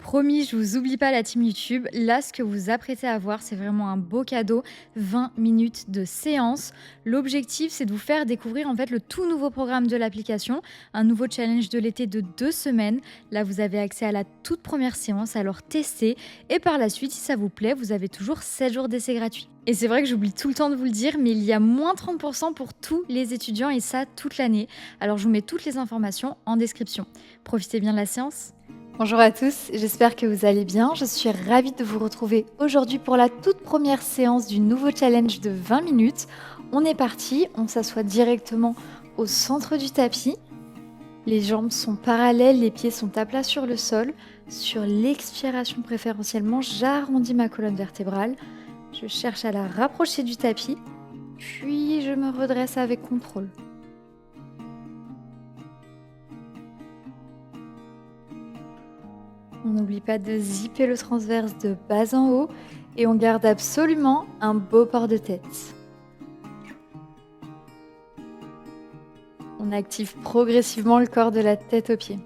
Promis, je vous oublie pas la team YouTube. Là, ce que vous vous apprêtez à voir, c'est vraiment un beau cadeau. 20 minutes de séance. L'objectif, c'est de vous faire découvrir en fait le tout nouveau programme de l'application, un nouveau challenge de l'été de 2 semaines. Là, vous avez accès à la toute première séance, alors testez. Et par la suite, si ça vous plaît, vous avez toujours 7 jours d'essai gratuit. Et c'est vrai que j'oublie tout le temps de vous le dire, mais il y a moins 30% pour tous les étudiants et ça toute l'année. Alors je vous mets toutes les informations en description. Profitez bien de la séance. Bonjour à tous, j'espère que vous allez bien. Je suis ravie de vous retrouver aujourd'hui pour la toute première séance du nouveau challenge de 20 minutes. On est parti, on s'assoit directement au centre du tapis. Les jambes sont parallèles, les pieds sont à plat sur le sol. Sur l'expiration préférentiellement, j'arrondis ma colonne vertébrale. Je cherche à la rapprocher du tapis, puis je me redresse avec contrôle. On n'oublie pas de zipper le transverse de bas en haut et on garde absolument un beau port de tête. On active progressivement le corps de la tête aux pieds.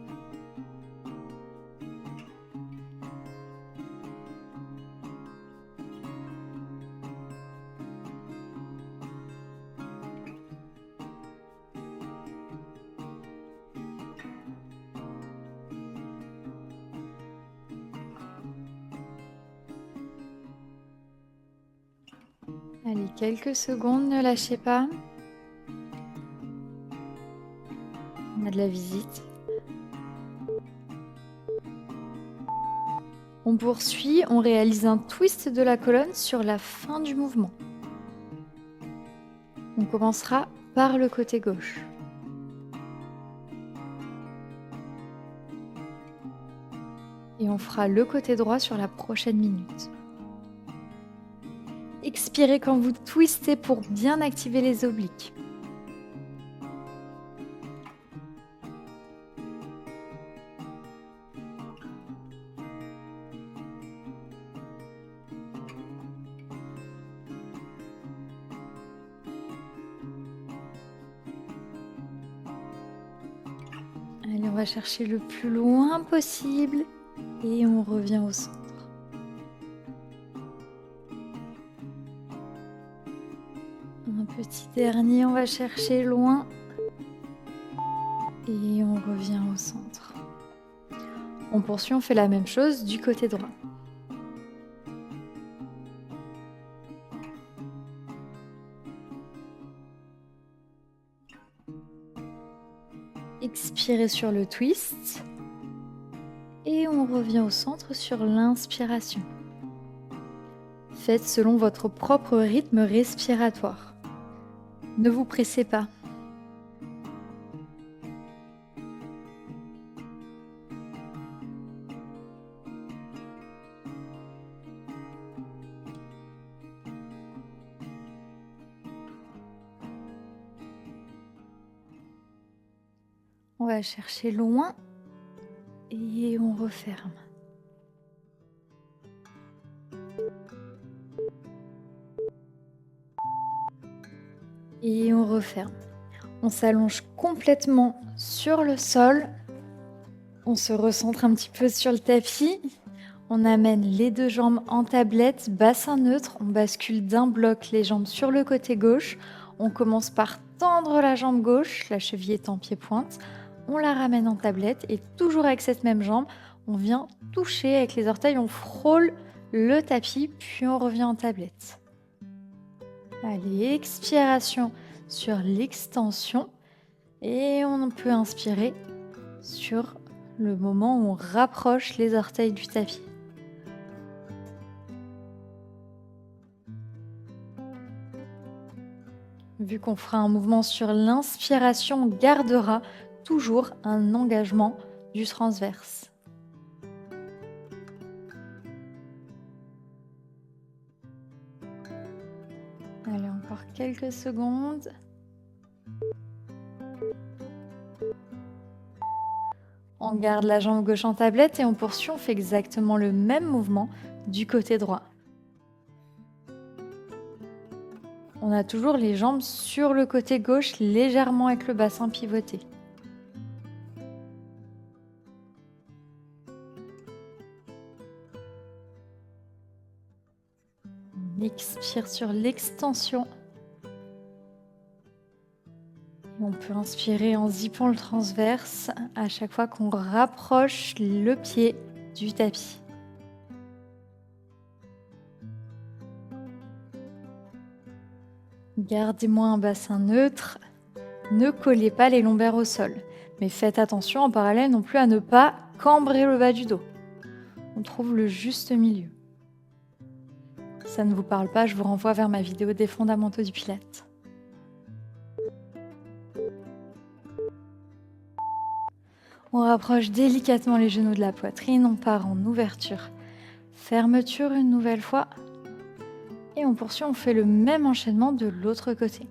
Allez, quelques secondes, ne lâchez pas. On a de la visite. On poursuit, on réalise un twist de la colonne sur la fin du mouvement. On commencera par le côté gauche. Et on fera le côté droit sur la prochaine minute. Expirez quand vous twistez pour bien activer les obliques. Allez, on va chercher le plus loin possible et on revient au centre. Un petit dernier, on va chercher loin et on revient au centre. On poursuit, on fait la même chose du côté droit. Expirez sur le twist et on revient au centre sur l'inspiration. Faites selon votre propre rythme respiratoire. Ne vous pressez pas. On va chercher loin et on referme. Et on referme. On s'allonge complètement sur le sol. On se recentre un petit peu sur le tapis. On amène les deux jambes en tablette, bassin neutre. On bascule d'un bloc les jambes sur le côté gauche. On commence par tendre la jambe gauche, la cheville est en pied-pointe. On la ramène en tablette et toujours avec cette même jambe, on vient toucher avec les orteils, on frôle le tapis, puis on revient en tablette. Allez, expiration sur l'extension et on peut inspirer sur le moment où on rapproche les orteils du tapis. Vu qu'on fera un mouvement sur l'inspiration, on gardera toujours un engagement du transverse. Allez, encore quelques secondes. On garde la jambe gauche en tablette et on poursuit, on fait exactement le même mouvement du côté droit. On a toujours les jambes sur le côté gauche, légèrement avec le bassin pivoté. On expire sur l'extension. On peut inspirer en zippant le transverse à chaque fois qu'on rapproche le pied du tapis. Gardez-moi un bassin neutre. Ne collez pas les lombaires au sol. Mais faites attention en parallèle non plus à ne pas cambrer le bas du dos. On trouve le juste milieu. Si ça ne vous parle pas, je vous renvoie vers ma vidéo des fondamentaux du Pilates. On rapproche délicatement les genoux de la poitrine, on part en ouverture, fermeture une nouvelle fois. Et on poursuit, on fait le même enchaînement de l'autre côté.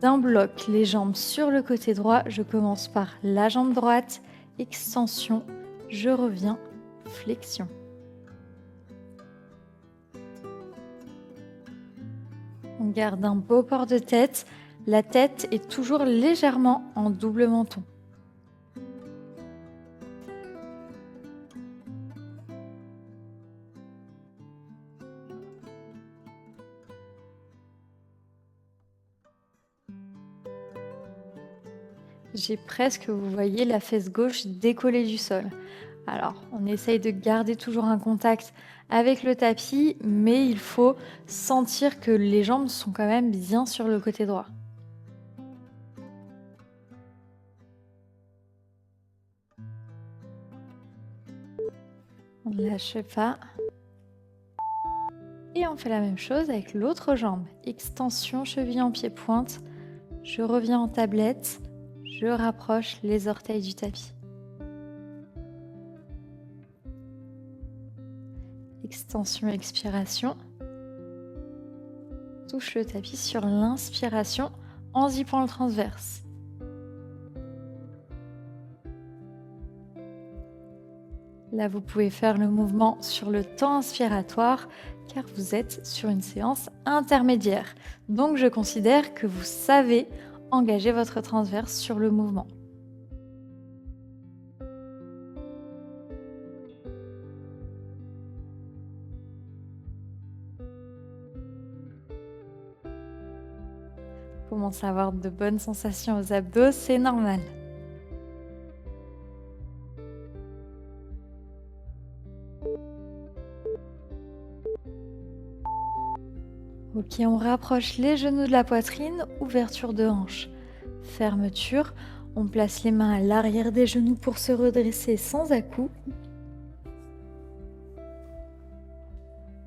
D'un bloc, les jambes sur le côté droit, je commence par la jambe droite, extension, je reviens, flexion. On garde un beau port de tête, la tête est toujours légèrement en double menton. J'ai presque, vous voyez, la fesse gauche décollée du sol. Alors, on essaye de garder toujours un contact avec le tapis, mais il faut sentir que les jambes sont quand même bien sur le côté droit. On ne lâche pas. Et on fait la même chose avec l'autre jambe. Extension, cheville en pied-pointe. Je reviens en tablette. Je rapproche les orteils du tapis. Extension, expiration. Touche le tapis sur l'inspiration en zippant le transverse. Là, vous pouvez faire le mouvement sur le temps inspiratoire car vous êtes sur une séance intermédiaire. Donc, je considère que vous savez engager votre transverse sur le mouvement. Commencez à avoir de bonnes sensations aux abdos, c'est normal. Ok, on rapproche les genoux de la poitrine, ouverture de hanche, fermeture. On place les mains à l'arrière des genoux pour se redresser sans à-coups.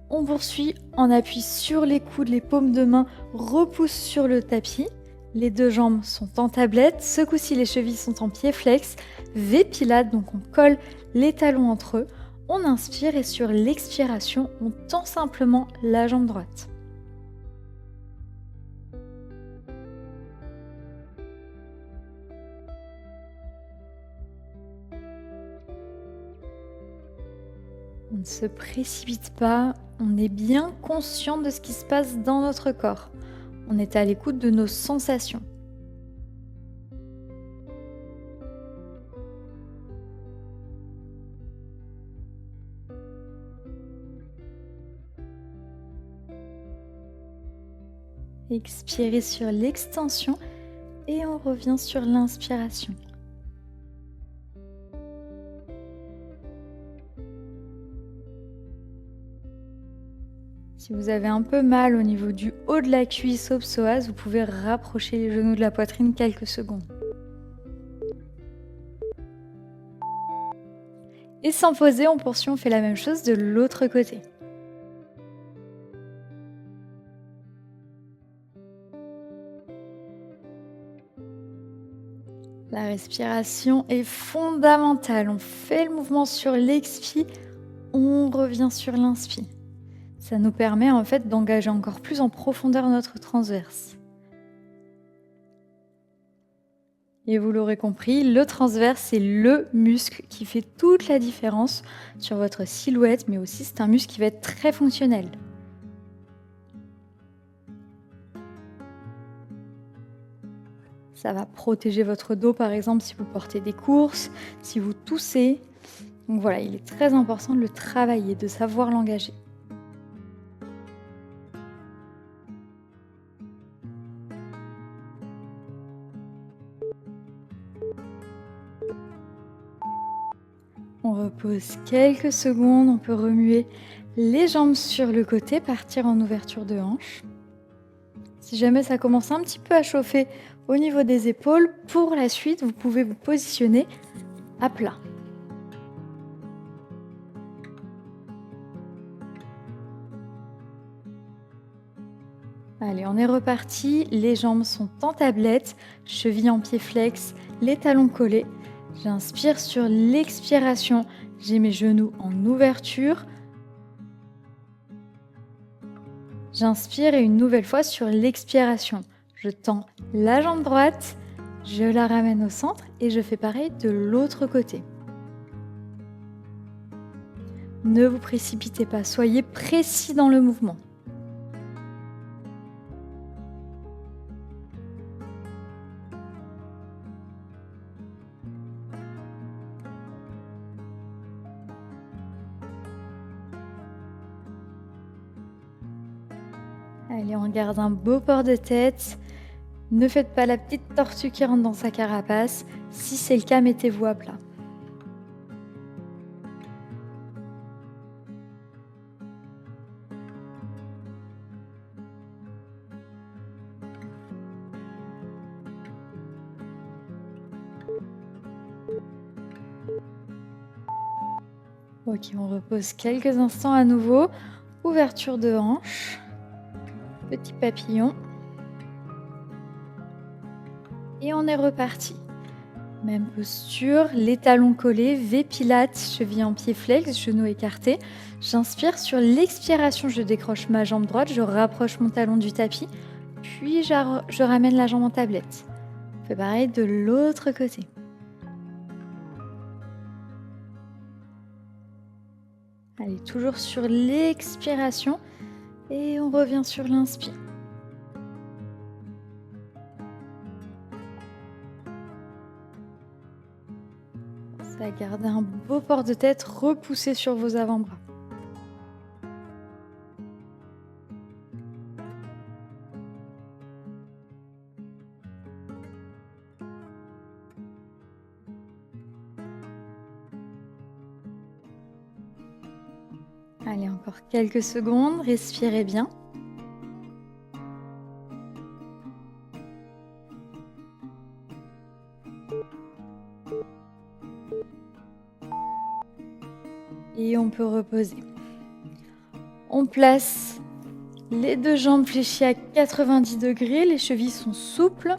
On poursuit, on appuie sur les coudes, les paumes de main repoussent sur le tapis. Les deux jambes sont en tablette. Ce coup-ci, les chevilles sont en pied flex. V-Pilates, donc on colle les talons entre eux. On inspire et sur l'expiration, on tend simplement la jambe droite. On ne se précipite pas, on est bien conscient de ce qui se passe dans notre corps. On est à l'écoute de nos sensations. Expirez sur l'extension et on revient sur l'inspiration. Si vous avez un peu mal au niveau du haut de la cuisse au psoas, vous pouvez rapprocher les genoux de la poitrine quelques secondes. Et sans poser, on poursuit, on fait la même chose de l'autre côté. La respiration est fondamentale. On fait le mouvement sur l'expi, on revient sur l'inspi. Ça nous permet en fait d'engager encore plus en profondeur notre transverse. Et vous l'aurez compris, le transverse, c'est le muscle qui fait toute la différence sur votre silhouette, mais aussi c'est un muscle qui va être très fonctionnel. Ça va protéger votre dos par exemple si vous portez des courses, si vous toussez. Donc voilà, il est très important de le travailler, de savoir l'engager. repose quelques secondes. On peut remuer les jambes sur le côté, partir en ouverture de hanche. Si jamais ça commence un petit peu à chauffer au niveau des épaules, pour la suite, vous pouvez vous positionner à plat. Allez, on est reparti. Les jambes sont en tablette, chevilles en pied flex, les talons collés. J'inspire sur l'expiration. J'ai mes genoux en ouverture. J'inspire et une nouvelle fois sur l'expiration. Je tends la jambe droite, je la ramène au centre et je fais pareil de l'autre côté. Ne vous précipitez pas, soyez précis dans le mouvement. Allez, on garde un beau port de tête. Ne faites pas la petite tortue qui rentre dans sa carapace. Si c'est le cas, mettez-vous à plat. Ok, on repose quelques instants à nouveau. Ouverture de hanche. Petit papillon. Et on est reparti. Même posture, les talons collés, V pilates, cheville en pied flex, genoux écartés. J'inspire, sur l'expiration, je décroche ma jambe droite, je rapproche mon talon du tapis, puis je ramène la jambe en tablette. On fait pareil de l'autre côté. Allez, toujours sur l'expiration et on revient sur l'inspire. Ça garde un beau port de tête, repoussez sur vos avant-bras. Allez, encore quelques secondes, respirez bien. Et on peut reposer. On place les deux jambes fléchies à 90 degrés, les chevilles sont souples,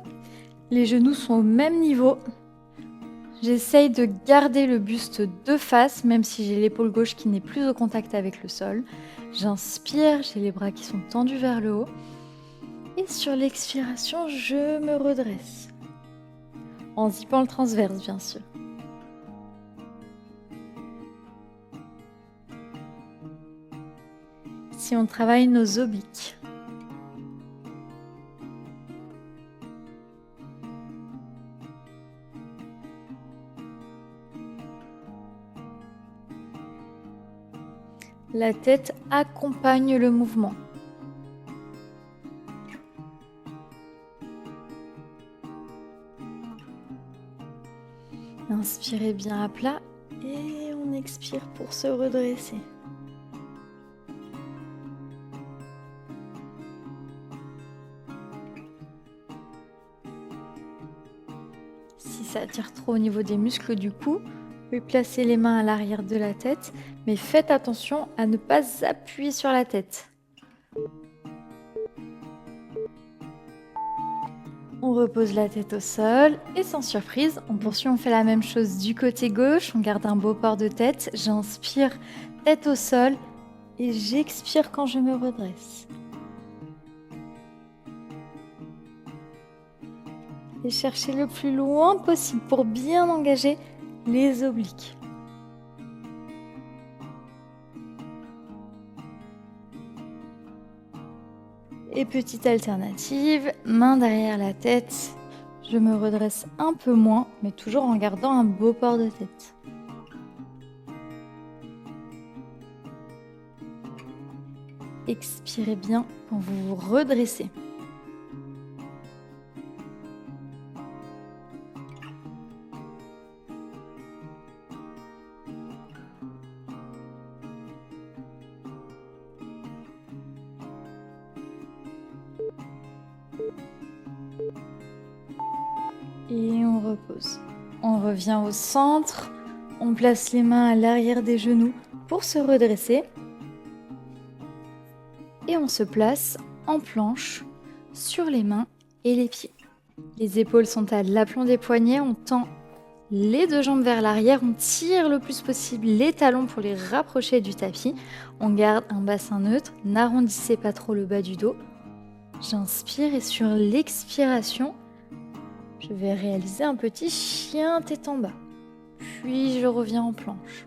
les genoux sont au même niveau. J'essaye de garder le buste de face, même si j'ai l'épaule gauche qui n'est plus au contact avec le sol. J'inspire, j'ai les bras qui sont tendus vers le haut. Et sur l'expiration, je me redresse. En zippant le transverse, bien sûr. Si on travaille nos obliques. La tête accompagne le mouvement. Inspirez bien à plat et on expire pour se redresser. Si ça tire trop au niveau des muscles du cou, vous pouvez placer les mains à l'arrière de la tête, mais faites attention à ne pas appuyer sur la tête. On repose la tête au sol et sans surprise, on poursuit, on fait la même chose du côté gauche, on garde un beau port de tête, j'inspire tête au sol et j'expire quand je me redresse. Et cherchez le plus loin possible pour bien engager les obliques. Et petite alternative, main derrière la tête, je me redresse un peu moins, mais toujours en gardant un beau port de tête. Expirez bien quand vous vous redressez. et on repose. On revient au centre, on place les mains à l'arrière des genoux pour se redresser et on se place en planche sur les mains et les pieds. Les épaules sont à l'aplomb des poignets, on tend les deux jambes vers l'arrière, on tire le plus possible les talons pour les rapprocher du tapis. On garde un bassin neutre, n'arrondissez pas trop le bas du dos. J'inspire et sur l'expiration, je vais réaliser un petit chien tête en bas. Puis je reviens en planche.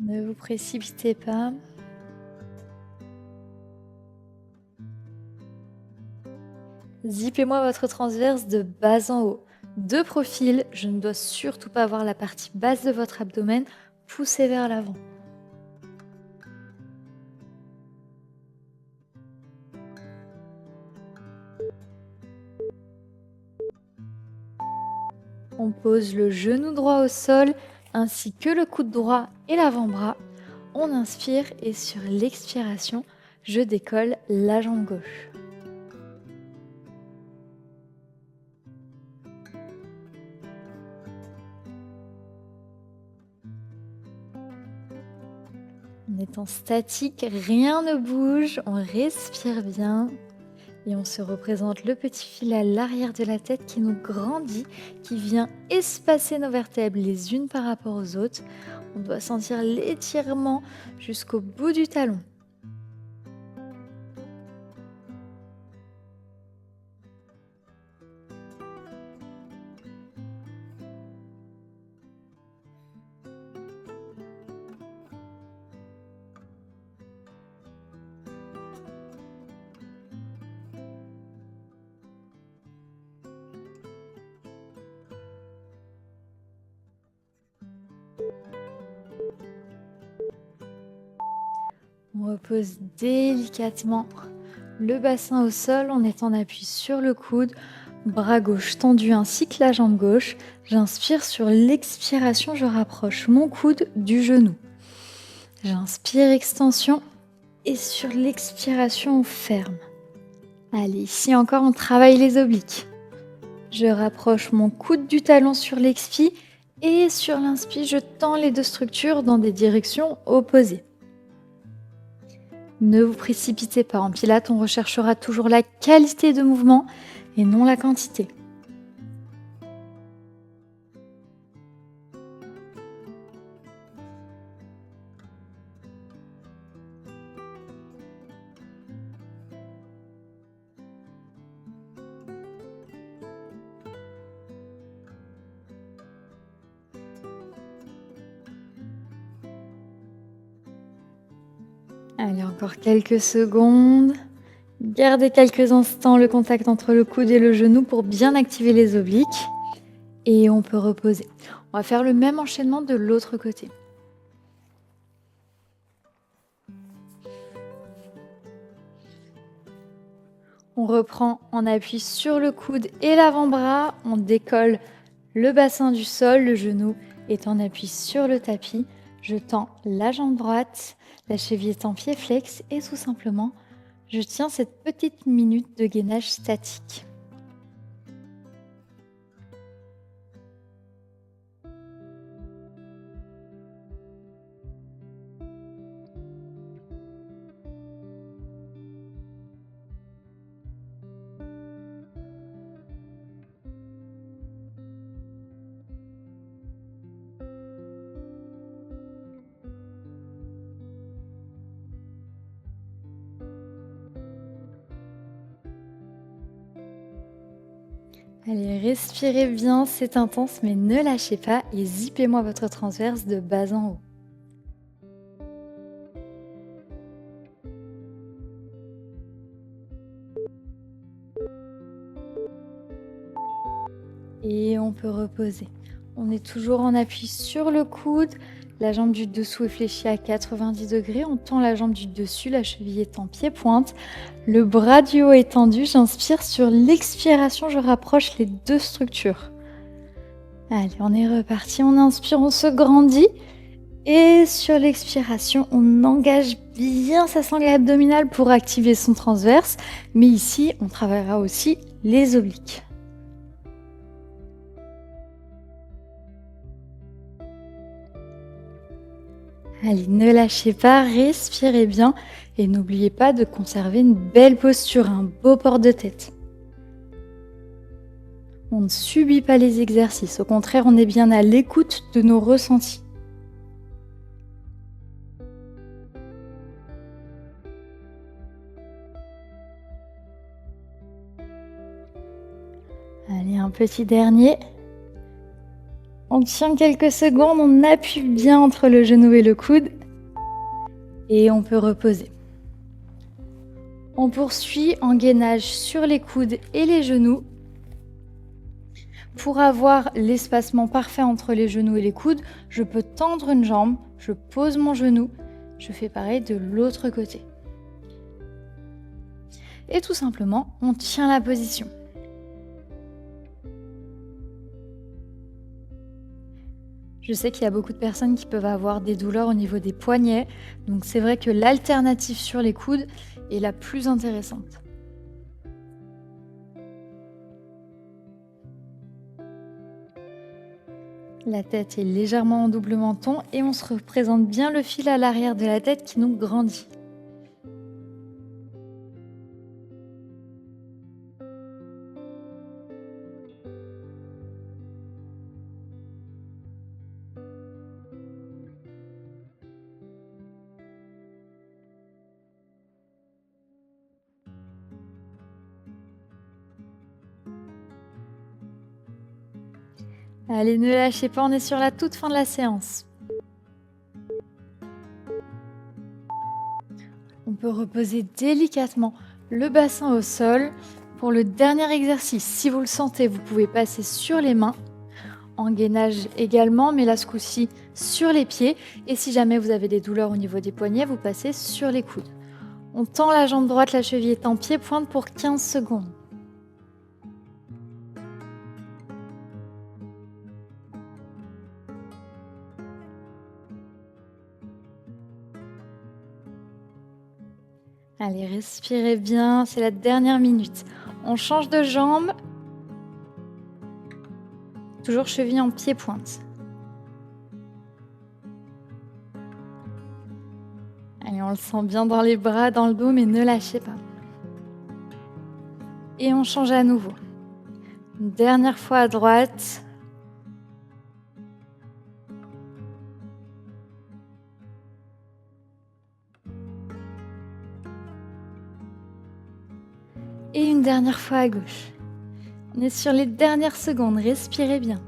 Ne vous précipitez pas. Zippez-moi votre transverse de bas en haut. De profil, je ne dois surtout pas voir la partie basse de votre abdomen pousser vers l'avant. On pose le genou droit au sol ainsi que le coude droit et l'avant-bras. On inspire et sur l'expiration, je décolle la jambe gauche. En étant statique, rien ne bouge, on respire bien et on se représente le petit fil à l'arrière de la tête qui nous grandit, qui vient espacer nos vertèbres les unes par rapport aux autres. On doit sentir l'étirement jusqu'au bout du talon. On repose délicatement le bassin au sol, on est en appui sur le coude, bras gauche tendu ainsi que la jambe gauche. J'inspire, sur l'expiration, je rapproche mon coude du genou. J'inspire, extension, et sur l'expiration, on ferme. Allez, ici encore, on travaille les obliques. Je rapproche mon coude du talon sur l'expi, et sur l'inspi, je tends les deux structures dans des directions opposées. Ne vous précipitez pas. En pilates, on recherchera toujours la qualité de mouvement et non la quantité. Allez, encore quelques secondes. Gardez quelques instants le contact entre le coude et le genou pour bien activer les obliques. Et on peut reposer. On va faire le même enchaînement de l'autre côté. On reprend en appui sur le coude et l'avant-bras. On décolle le bassin du sol, le genou est en appui sur le tapis. Je tends la jambe droite, la cheville est en pied flex et tout simplement, je tiens cette petite minute de gainage statique. Allez, respirez bien, c'est intense, mais ne lâchez pas et zippez-moi votre transverse de bas en haut. Et on peut reposer. On est toujours en appui sur le coude, La jambe du dessous est fléchie à 90 degrés. On tend la jambe du dessus, la cheville est en pied-pointe. Le bras du haut est tendu. J'inspire. Sur l'expiration, je rapproche les deux structures. Allez, on est reparti. On inspire, on se grandit. Et sur l'expiration, on engage bien sa sangle abdominale pour activer son transverse. Mais ici, on travaillera aussi les obliques. Allez, ne lâchez pas, respirez bien et n'oubliez pas de conserver une belle posture, un beau port de tête. On ne subit pas les exercices, au contraire, on est bien à l'écoute de nos ressentis. Allez, un petit dernier. On tient quelques secondes, on appuie bien entre le genou et le coude et on peut reposer. On poursuit en gainage sur les coudes et les genoux. Pour avoir l'espacement parfait entre les genoux et les coudes, je peux tendre une jambe, je pose mon genou, je fais pareil de l'autre côté. Et tout simplement, on tient la position. Je sais qu'il y a beaucoup de personnes qui peuvent avoir des douleurs au niveau des poignets, donc c'est vrai que l'alternative sur les coudes est la plus intéressante. La tête est légèrement en double menton et on se représente bien le fil à l'arrière de la tête qui nous grandit. Allez, ne lâchez pas, on est sur la toute fin de la séance. On peut reposer délicatement le bassin au sol. Pour le dernier exercice, si vous le sentez, vous pouvez passer sur les mains, en gainage également, mais là ce coup-ci sur les pieds. Et si jamais vous avez des douleurs au niveau des poignets, vous passez sur les coudes. On tend la jambe droite, la cheville est en pied-pointe pour 15 secondes. Allez, respirez bien, c'est la dernière minute. On change de jambe. Toujours cheville en pied-pointe. Allez, on le sent bien dans les bras, dans le dos, mais ne lâchez pas. Et on change à nouveau. Une dernière fois à droite. Et une dernière fois à gauche. On est sur les dernières secondes, respirez bien.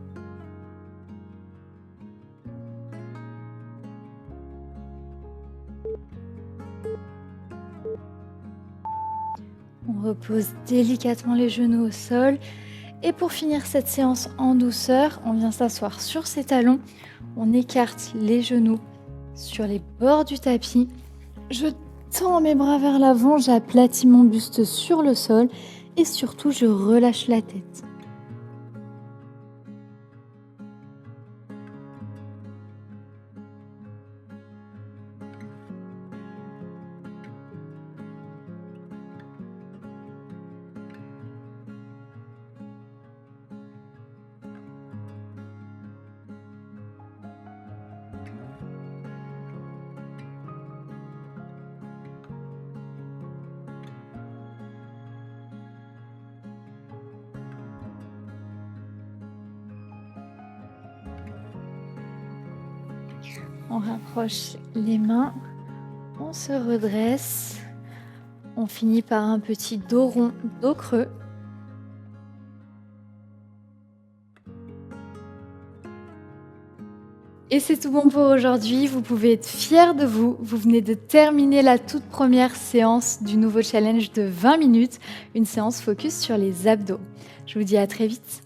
On repose délicatement les genoux au sol. Et pour finir cette séance en douceur, on vient s'asseoir sur ses talons. On écarte les genoux sur les bords du tapis. Je tends mes bras vers l'avant, j'aplatis mon buste sur le sol et surtout je relâche la tête. On rapproche les mains, on se redresse, on finit par un petit dos rond, dos creux. Et c'est tout bon pour aujourd'hui, vous pouvez être fiers de vous. Vous venez de terminer la toute première séance du nouveau challenge de 20 minutes, une séance focus sur les abdos. Je vous dis à très vite.